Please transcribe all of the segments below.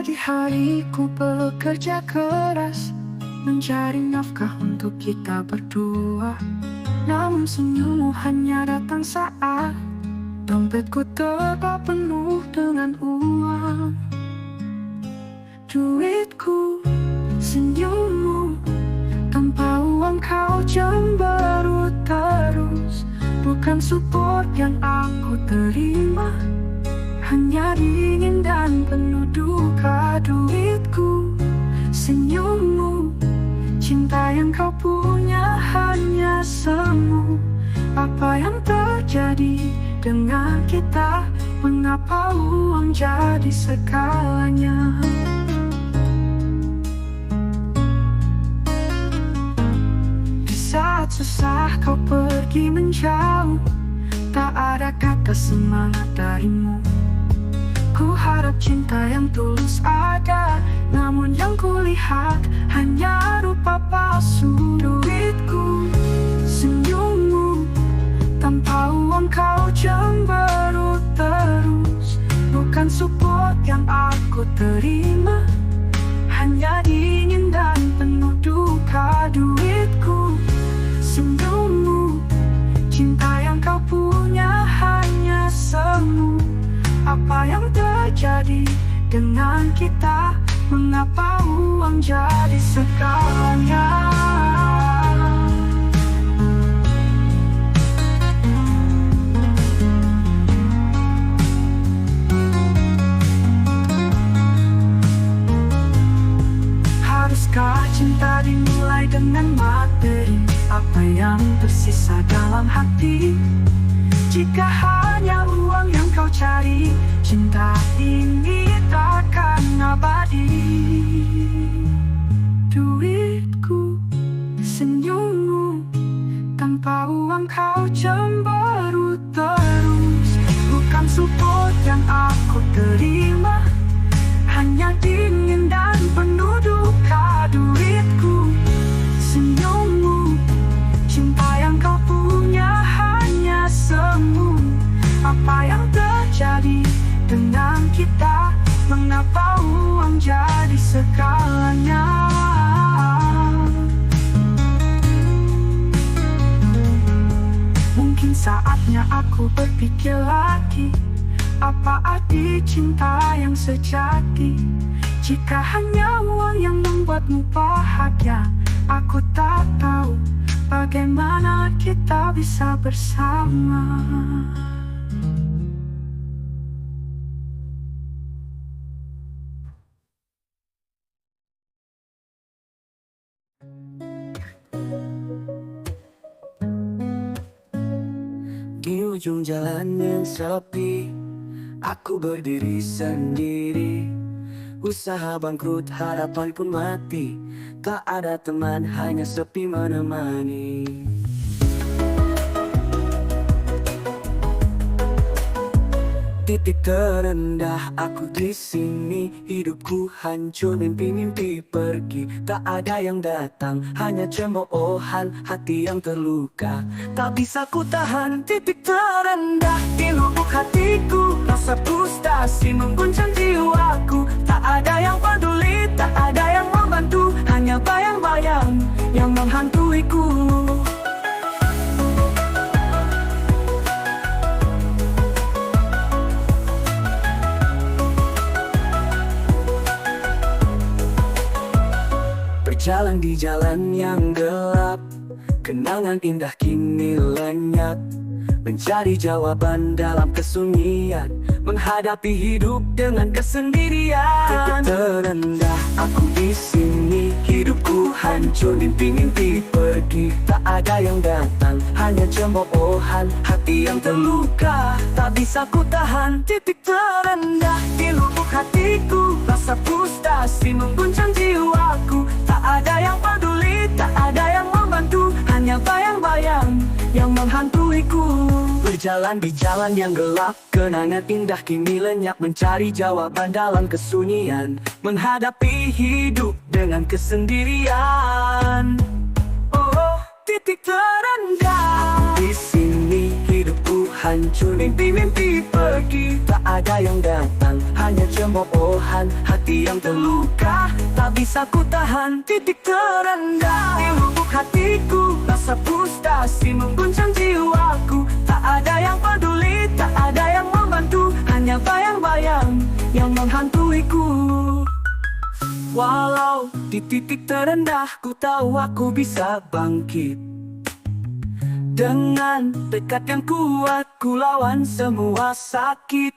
Pagi hari ku bekerja keras, mencari nafkah untuk kita berdua. Namun senyummu hanya datang saat dompetku terba penuh dengan uang. Duitku, senyummu, tanpa uang kau cemberut terus. Bukan support yang aku terima, hanya dingin dan penuh duka. Duitku, senyummu, cinta yang kau punya hanya semu. Apa yang terjadi dengan kita? Mengapa uang jadi segalanya? Di saat susah kau pergi menjauh, tak ada kata semangat darimu. Ku harap cinta yang tulus ada, namun yang kulihat hanya rupa palsu. Duitku, senyummu, tanpa uang kau cemberut terus. Bukan support yang aku terima, hanya dingin dan penuh duka. Duitku, senyummu, cinta yang kau punya hanya semu. Apa yang terjadi dengan kita? Mengapa uang jadi segalanya? Haruskah cinta dimulai dengan materi? Apa yang tersisa dalam hati? Jika hanya uang yang kau cari, cinta ini takkan abadi. Duitku, senyummu, tanpa uang kau cemberut terus. Bukan support yang aku terima, hanya dingin dan penuh duka. Duitku, senyummu, cinta yang kau punya hanya semu. Apa yang terjadi dengan kita? Mengapa uang jadi segalanya? Mungkin saatnya aku berpikir lagi, apa arti cinta yang sejati? Jika hanya uang yang membuatmu bahagia, aku tak tahu bagaimana kita bisa bersama. Di ujung jalan yang sepi, aku berdiri sendiri. Usaha bangkrut, harapan pun mati. Tak ada teman, hanya sepi menemani. Titik terendah aku di sini. Hidupku hancur, mimpi-mimpi pergi. Tak ada yang datang, hanya cemoohan hati yang terluka. Tak bisa ku tahan. Titik terendah di lubuk hatiku. Rasa frustasi mengguncang jiwaku. Tak ada yang peduli, tak ada yang membantu. Hanya bayang-bayang yang menghantuiku. Berjalan di jalan yang gelap, kenangan indah kini lenyap. Mencari jawaban dalam kesunyian, menghadapi hidup dengan kesendirian. Titik terendah aku di sini. Hidupku hancur, mimpi-mimpi pergi. Tak ada yang datang, hanya cemoohan hati yang terluka. Tak bisa ku tahan. Titik terendah di lubuk hatiku. Rasa frustasi mengguncang jiwaku. Tak ada yang peduli, tak ada yang membantu. Hanya bayang-bayang yang menghantuiku. Berjalan di jalan yang gelap, kenangan indah kini lenyap. Mencari jawaban dalam kesunyian, menghadapi hidup dengan kesendirian. Oh, titik terendah di sini. Hidupku hancur, mimpi-mimpi pergi, tak ada yang datang, hanya cemoohan hati yang terluka. Tak bisa ku tahan, titik terendah di lubuk hatiku, rasa frustasi mengguncang jiwaku. Tak ada yang peduli, tak ada yang membantu, hanya bayang-bayang yang menghantuiku. Walau di titik terendah, ku tahu aku bisa bangkit. Dengan tekad yang kuat, ku lawan semua sakit.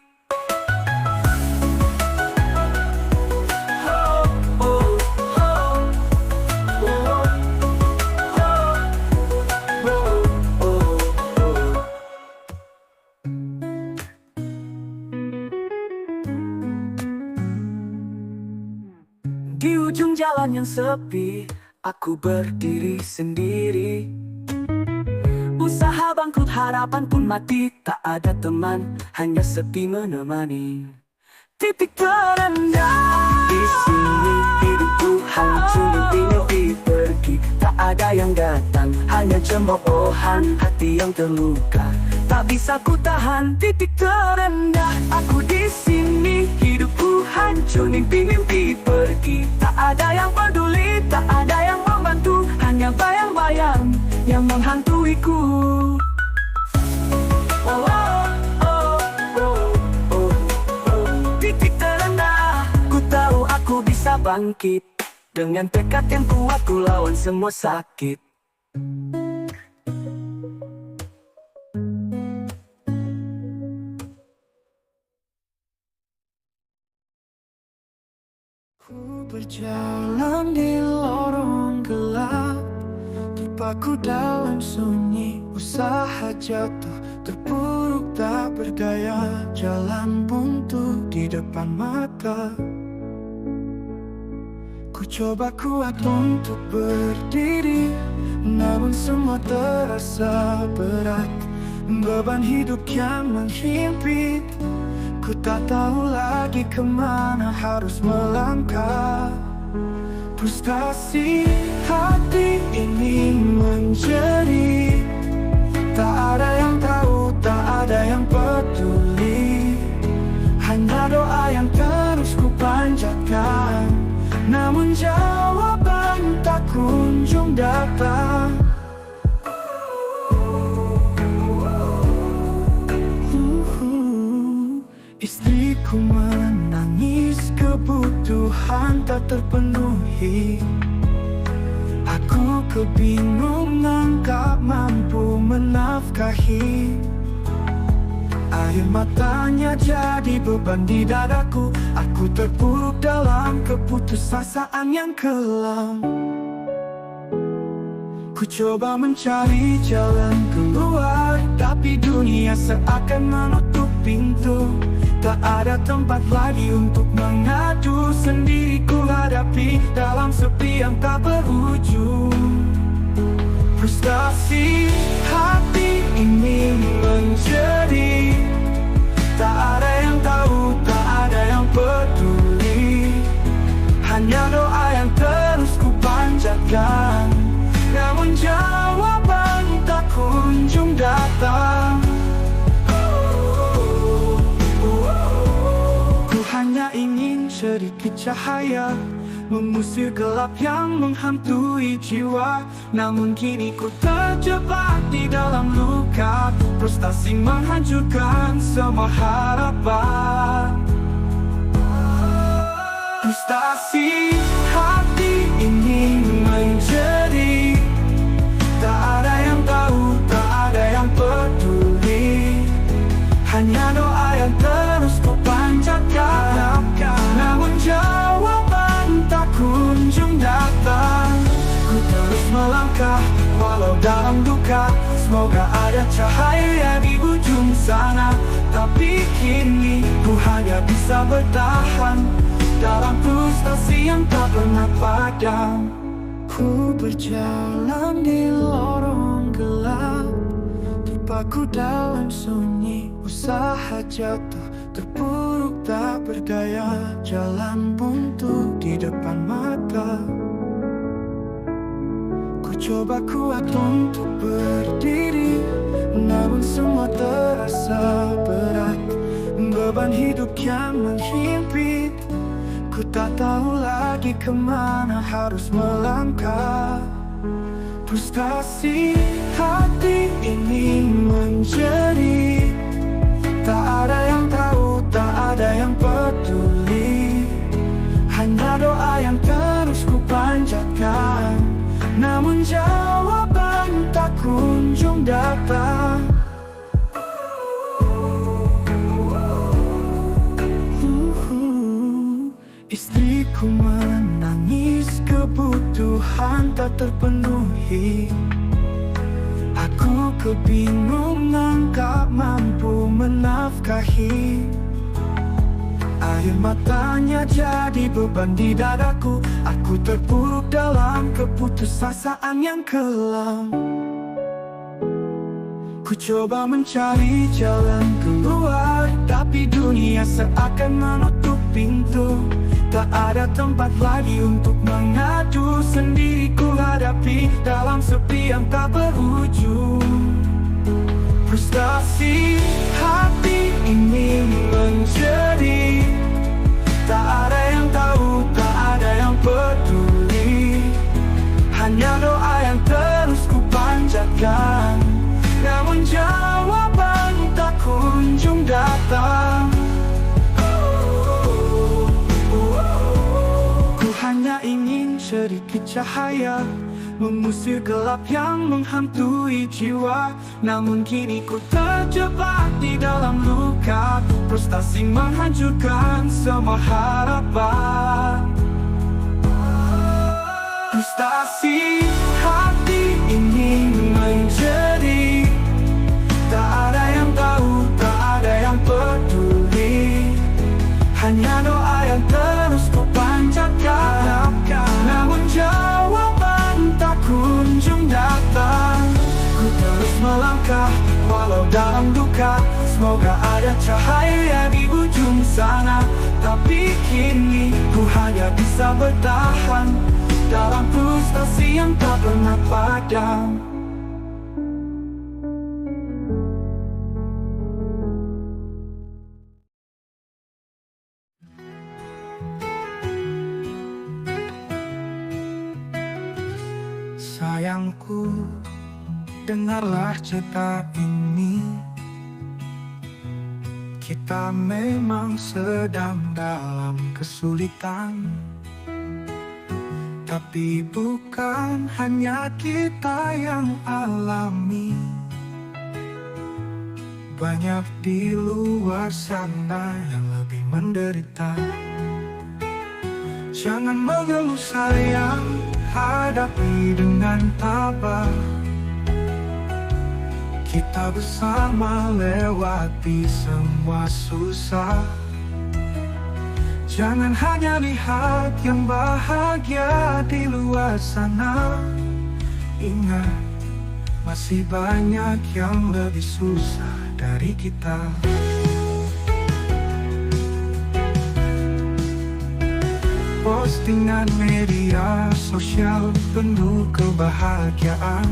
Di ujung jalan yang sepi, aku berdiri sendiri. Usaha bangkrut, harapan pun mati, tak ada teman, hanya sepi menemani. Titik terendah di sini, hidupku hancur, mimpi-mimpi pergi, tak ada yang datang, hanya cemoohan hati yang terluka. Tak bisa ku tahan, titik terendah aku di sini, hidupku hancur, mimpi-mimpi pergi, tak ada yang peduli, tak ada yang membantu, hanya bayang-bayang yang menghantuiku. Oh, oh, oh, oh, oh, oh. Titik terendah, ku tahu aku bisa bangkit. Dengan tekad yang kuat, ku lawan semua sakit. Ku berjalan di lorong gelap, terpaku dalam sunyi, usaha jatuh, terpuruk tak berdaya, jalan buntu di depan mata. Ku coba kuat untuk berdiri, namun semua terasa berat, beban hidup yang menghimpit. Ku tak tahu lagi kemana harus melangkah. Frustasi hati ini menjerit, tak ada yang tahu, tak ada yang peduli, hanya doa yang terus ku panjatkan, namun jawaban tak kunjung datang. Istriku menangis, kebutuhan tak terpenuhi. Aku kebingungan, tak mampu menafkahi. Air matanya jadi beban di dadaku, aku terpuruk dalam keputusasaan yang kelam. Ku coba mencari jalan keluar, tapi dunia seakan menutup pintu. Tak ada tempat lagi untuk mengadu, sendiri ku hadapi dalam sepi yang tak berujung. Frustasi hati ini menjadi, tak ada yang tahu, tak ada yang peduli, hanya doa yang terus ku panjatkan, namun jawaban tak kunjung datang. Ku hanya ingin sedikit cahaya, mengusir gelap yang menghantui jiwa, namun kini ku terjebak di dalam luka. Frustasi menghancurkan semua harapan. Frustasi hati ini menjadi, tak ada yang tahu, tak ada yang peduli, hanya doa yang terus ku panjatkan, namun jawaban tak kunjung datang. Ku terus melangkah walau dalam duka, semoga ada cahaya di ujung sana. Tapi kini ku hanya bisa bertahan dalam frustasi yang tak pernah padam. Ku berjalan di lorong gelap, terpaku dalam sunyi, usaha jatuh, terpuruk tak berdaya, jalan buntu di depan mata. Ku coba kuat untuk berdiri, namun semua terasa berat. Beban hidup yang menghimpit, ku tak tahu lagi kemana harus melangkah. Frustasi hati ini menjerit, tak ada yang tahu, tak ada yang peduli. Hanya doa yang terus ku panjatkan, namun jawaban tak kunjung datang. Istriku menangis, kebutuhan tak terpenuhi. Aku kebingungan, tak mampu menafkahi. Air matanya jadi beban di dadaku. Aku terpuruk dalam keputusasaan yang kelam. Ku coba mencari jalan keluar, tapi dunia seakan menutup pintu. Tak ada tempat lagi untuk mengadu, sendiri ku hadapi dalam sepi yang tak berujung. Frustasi hati ini menjerit, tak ada yang tahu, tak ada yang peduli. Hanya doa yang terus ku panjatkan, namun jawaban tak kunjung datang. Ku hanya ingin sedikit cahaya, mengusir gelap yang menghantui jiwa. Namun kini ku terjebak di dalam luka. Frustasi menghancurkan semua harapan. Frustasi hati ini menjerit, tak ada yang tahu, tak ada yang peduli. Hanya doa yang terus ku panjatkan, namun jawaban tak kunjung datang. Ku terus melangkah walau dalam duka, semoga ada cahaya di ujung sana. Tapi kini ku hanya bisa bertahan dalam frustasi yang tak pernah padam. Sayangku, dengarlah cerita ini. Kita memang sedang dalam kesulitan, tapi bukan hanya kita yang alami. Banyak di luar sana yang lebih menderita. Jangan mengeluh sayang, hadapi dengan tabah. Kita bersama lewati semua susah. Jangan hanya lihat yang bahagia di luar sana. Ingat, masih banyak yang lebih susah dari kita. Postingan media sosial penuh kebahagiaan,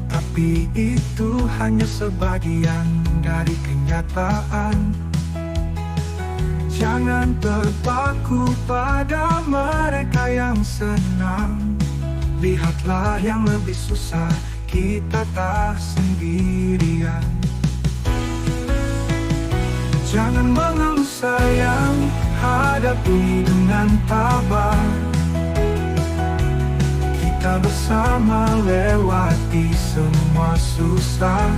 tapi itu hanya sebagian dari kenyataan. Jangan terpaku pada mereka yang senang. Lihatlah yang lebih susah, kita tak sendirian. Jangan mengeluh sayang, hadapi dengan tabah. Kita bersama lewati semua susah.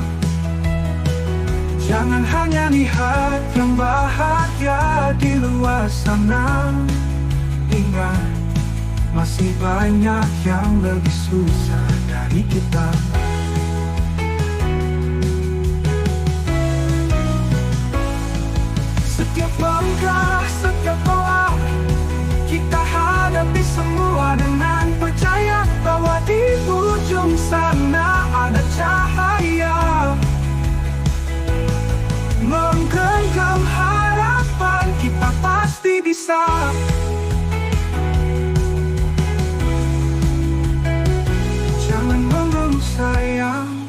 Jangan hanya lihat yang bahagia di luar sana. Ingat, masih banyak yang lebih susah dari kita. Setiap langkah, setiap doa, kita hadapi semua dengan percaya bahwa di ujung sana ada cahaya. Menggenggam harapan, kita pasti bisa. Jangan mengeluh sayang,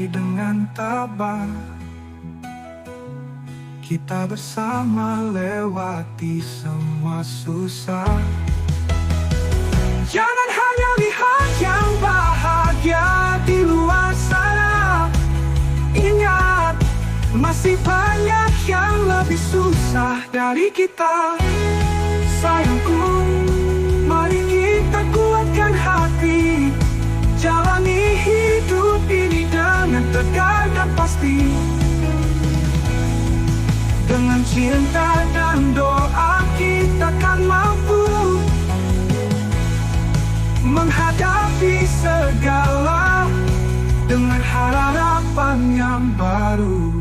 tapi dengan tabah kita bersama lewati semua susah. Jangan hanya lihat yang bahagia di luar sana. Ingat, masih banyak yang lebih susah dari kita. Sayangku, mari kita kuatkan hati, jalani hidup ini dengan tegar dan pasti. Dengan cinta dan doa kita kan mampu menghadapi segala dengan harapan yang baru.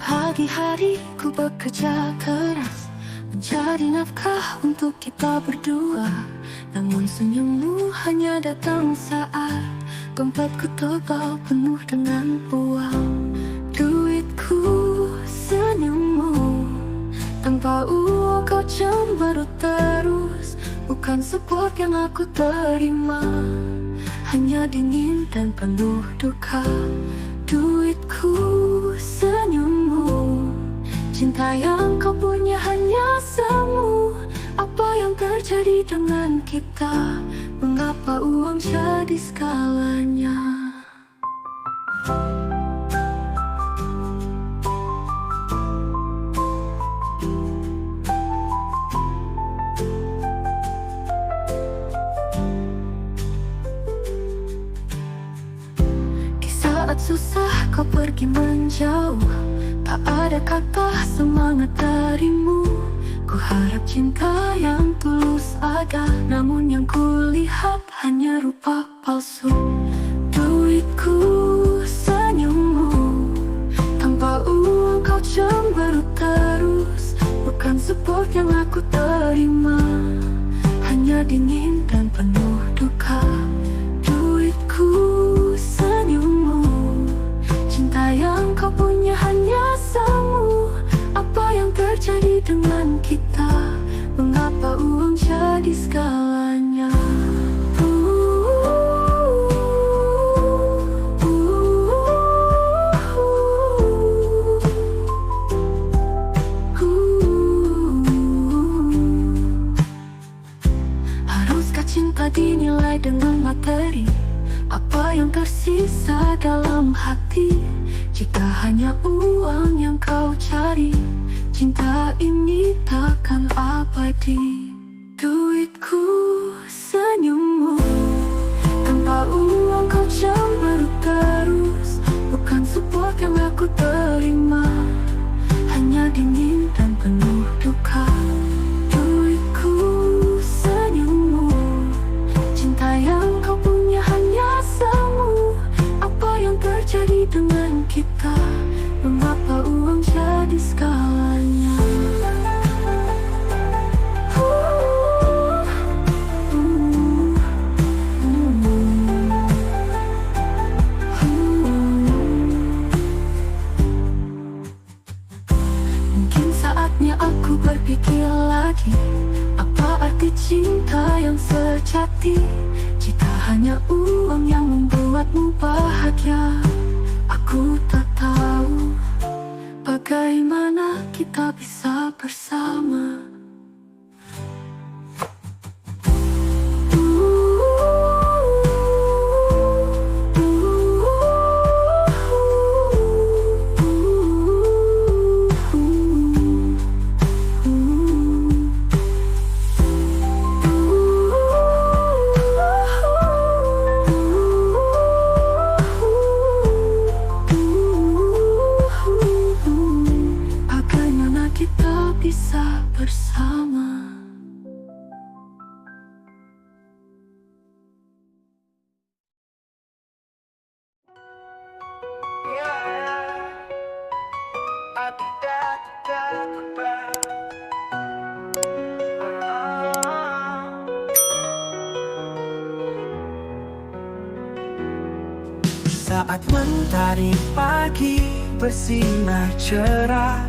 Pagi hari ku bekerja keras mencari nafkah untuk kita berdua. Namun senyummu hanya datang saat dompetku tebal penuh dengan uang. Duitku, senyummu, tanpa uang kau cemberut terus. Bukan support yang aku terima, hanya dingin dan penuh duka. Duitku, senyummu, cinta yang kau punya hanya semu. Apa yang terjadi dengan kita? Mengapa uang jadi segalanya? Di saat susah kau pergi menjauh, tak ada kata semangat darimu. Ku harap cinta yang tulus ada, namun yang kulihat hanya rupa palsu. Duitku, senyummu, tanpa uang kau cemberut terus. Bukan support yang aku terima, hanya dingin dan penuh duka. Duitku, senyummu, cinta yang kau punya hanya semu. Apa yang terjadi dengan kita? Mengapa uang jadi segalanya? Haruskah cinta dinilai dengan materi? Apa yang tersisa dalam hati? Jika hanya uang yang kau cari, cinta ini takkan abadi. Duitku, senyummu, tanpa uang kau cemberut terus. Bukan support yang aku terima, hanya dingin dan penuh duka. Duitku, senyummu, cinta yang kau punya hanya semu. Apa yang terjadi dengan kita? Mengapa uang jadi segalanya? Mungkin saatnya aku berpikir lagi, apa arti cinta yang sejati? Jika hanya uang yang membuatmu bahagia, aku tak tahu bagaimana kita bisa bersama. Bagaimana kita bisa bersama? Saat mentari pagi bersinar cerah.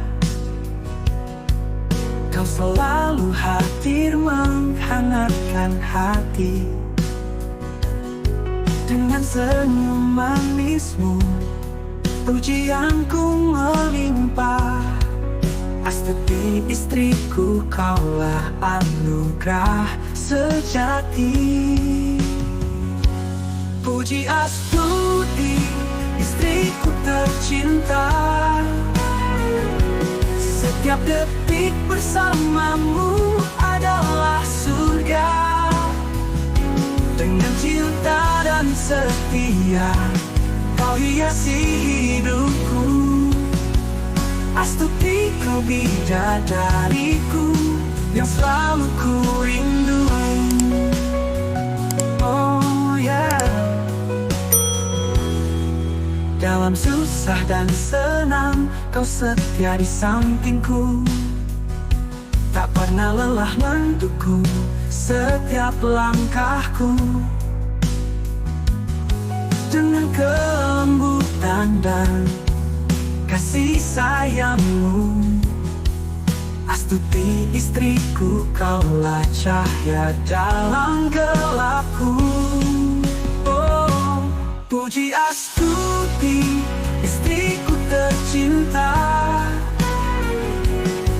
Kau selalu hadir menghangatkan hati. Dengan senyum manismu, pujianku melimpah. Astuti istriku, kaulah anugerah sejati. Puji Astuti, istriku tercinta. Setiap detik bersamamu adalah surga. Dengan cinta dan setia, kau hiasi hidupku. Astuti, kau bidadariku yang selalu ku rindu. Oh yeah. Dalam susah dan senang, kau setia di sampingku. Tak pernah lelah mendukung setiap langkahku. Dengan kelembutan dan kasih sayangmu, Astuti istriku, kaulah cahaya dalam gelapku. Oh, puji Astuti, istriku tercinta.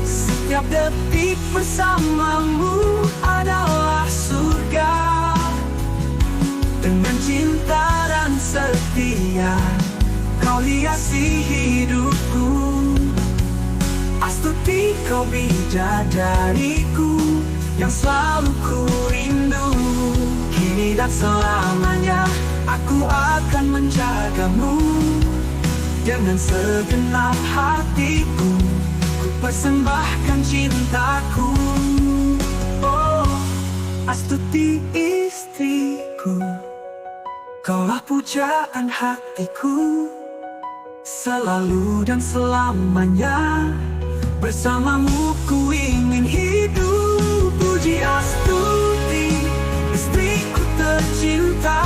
Setiap detik bersamamu adalah surga. Dengan cinta dan setia, kau hiasi hidupku. Astuti, kau bidadariku yang selalu ku rindu. Kini dan selamanya aku akan menjagamu. Dengan segenap hatiku, ku persembahkan cintaku. Oh, Astuti istriku, kaulah pujaan hatiku. Selalu dan selamanya bersamamu ku ingin hidup. Puji Astuti, istriku tercinta.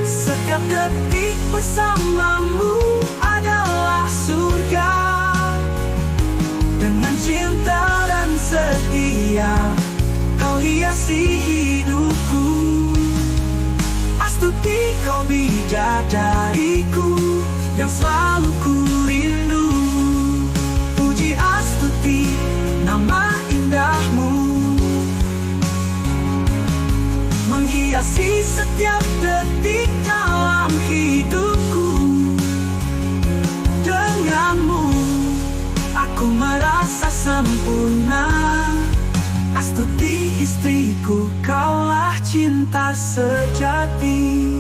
Setiap detik bersamamu adalah surga. Dengan cinta dan setia, kau hiasi hidupku. Astuti, kau bidadariku yang selalu ku rindu. Puji Astuti, nama indahmu menghiasi setiap detik dalam hidupku. Denganmu aku merasa sempurna. Astuti istriku, kaulah cinta sejati.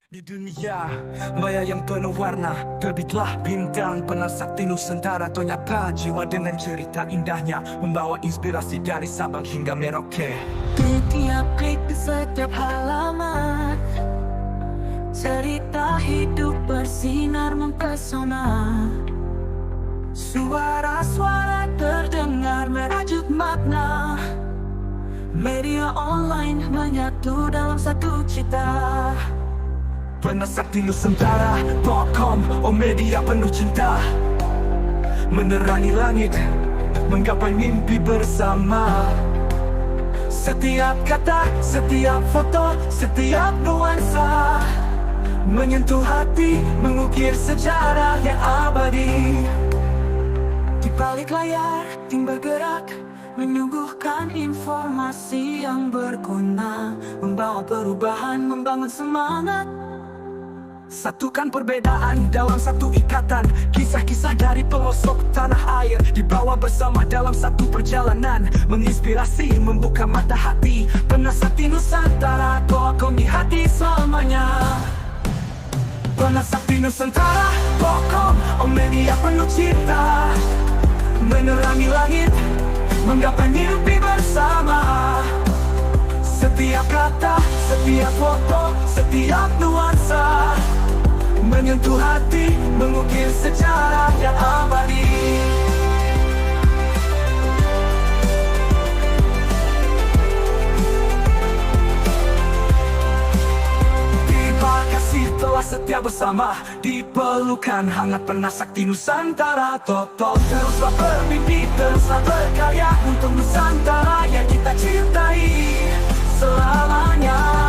Di dunia maya yang penuh warna, terbitlah bintang Penasakti Nusantara. Ternyata jiwa dengan cerita indahnya, membawa inspirasi dari Sabang hingga Merauke. Di tiap klik, di setiap halaman, cerita hidup bersinar mempesona. Suara-suara terdengar merajut makna. Media online menyatu dalam satu cita. Penasakti Nusantara.com, oh media penuh cinta. Menerangi langit, menggapai mimpi bersama. Setiap kata, setiap foto, setiap nuansa menyentuh hati, mengukir sejarah yang abadi. Di balik layar, tim bergerak, menyuguhkan informasi yang berguna, membawa perubahan, membangun semangat. Satukan perbedaan dalam satu ikatan. Kisah-kisah dari pelosok tanah air dibawa bersama dalam satu perjalanan. Menginspirasi, membuka mata hati. Penasakti Nusantara.com di hati selamanya. Penasakti Nusantara.com, oh media penuh cinta. Menerangi langit, menggapai mimpi bersama. Setiap kata, setiap foto, setiap nuansa menyentuh hati, mengukir sejarah yang abadi. Telah setia bersama di pelukan hangat pernah sakti Nusantara. Toto teruslah bermimpi, teruslah berkarya untuk Nusantara yang kita cintai selamanya.